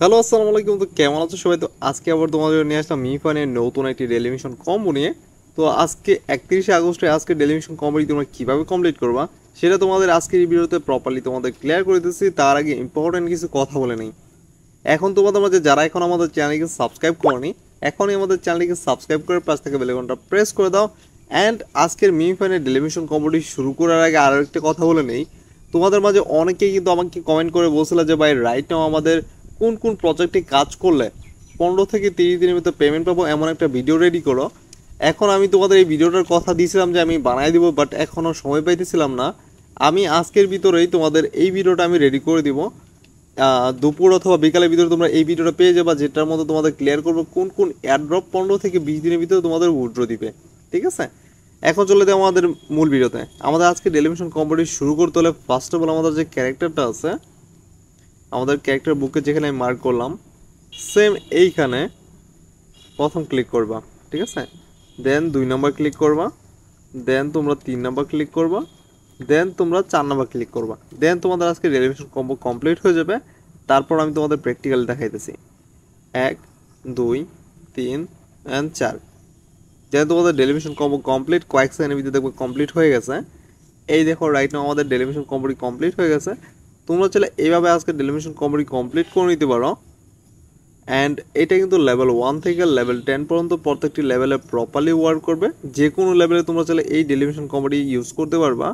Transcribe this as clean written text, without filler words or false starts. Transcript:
Hello আসসালামু আলাইকুম। তো কেমন আছো সবাই? তো আজকে আবার তোমাদের নিয়ে আসলাম মিফানের নতুন একটি ডেলিমিশন কম্বো নিয়ে। তো আজকে 31শে আগস্টে আজকে ডেলিমিশন কম্বোটি তোমরা কীভাবে কমপ্লিট করবা সেটা তোমাদের আজকের এই ভিডিওতে প্রপারলি তোমাদের ক্লিয়ার করে দিচ্ছি। তার আগে ইম্পর্টেন্ট কিছু কথা বলে নেই। এখন তোমাদের মাঝে যারা এখন আমাদের চ্যানেলকে সাবস্ক্রাইব করনি, এখনই আমাদের চ্যানেলটিকে সাবস্ক্রাইব করে পাশ থেকে বেল আইকনটা প্রেস করে দাও। অ্যান্ড আজকের মিফানের ডেলিমিশন কম্বোটি শুরু করার আগে আরও একটা কথা বলে নেই। তোমাদের মাঝে অনেকেই কিন্তু আমাকে কমেন্ট করে বলছিল যে ভাই রাইট নাও আমাদের কোন কোন প্রজেক্টে কাজ করলে 15 থেকে 30 দিনের ভিতরে পেমেন্ট পাবো এমন একটা ভিডিও রেডি করো। এখন আমি তোমাদের এই ভিডিওটার কথা দিয়েছিলাম যে আমি বানাই দিব, বাট এখনও সময় পাইতেছিলাম না। আমি আজকের ভিতরেই তোমাদের এই ভিডিওটা আমি রেডি করে দিব। দুপুর অথবা বিকালের ভিতরে তোমরা এই ভিডিওটা পেয়ে যাবা, যেটার মধ্যে তোমাদের ক্লিয়ার করবো কোন কোন এয়ারড্রপ 15 থেকে 20 দিনের ভিতরে তোমাদের উইথড্র দিবে। ঠিক আছে, এখন চলে যাও আমাদের মূল ভিডিওতে। আমাদের আজকে ডেলিমিশন কম্পিটিশন শুরু করতে হলে ফার্স্ট অফ অল আমাদের যে ক্যারেক্টারটা আছে, আমাদের ক্যারেক্টার বুকে যেখানে আমি মার্ক করলাম সেম এইখানে প্রথম ক্লিক করবা। ঠিক আছে, দেন 2 নম্বর ক্লিক করবা, দেন তোমরা 3 নম্বর ক্লিক করবা, দেন তোমরা 4 নম্বর ক্লিক করবা। দেন তোমাদের আজকে ডেলিমিশন কম্বো কমপ্লিট হয়ে যাবে। তারপর আমি তোমাদের প্র্যাকটিক্যাল দেখাইতেছি। 1 2 3 অ্যান্ড 4। যেন তোমাদের ডেলিমিশন কম্বো কমপ্লিট কয়েক সেকেন্ডের ভিতরে দেখবে কমপ্লিট হয়ে গেছে। এই দেখো রাইট নাও আমাদের ডেলিমিশন কম্বোটি কমপ্লিট হয়ে গেছে। তোমরা চাইলে এইভাবে আজকে ডেলিমিশন কম্বোটি কমপ্লিট করে নিতে পারো। অ্যান্ড এটা কিন্তু লেভেল 1 থেকে লেভেল 10 পর্যন্ত প্রত্যেকটি লেভেলে প্রপারলি ওয়ার্ক করবে। যে কোনো লেভেলে তোমরা চাইলে এই ডেলিমিশন কম্বোটি ইউজ করতে পারবা।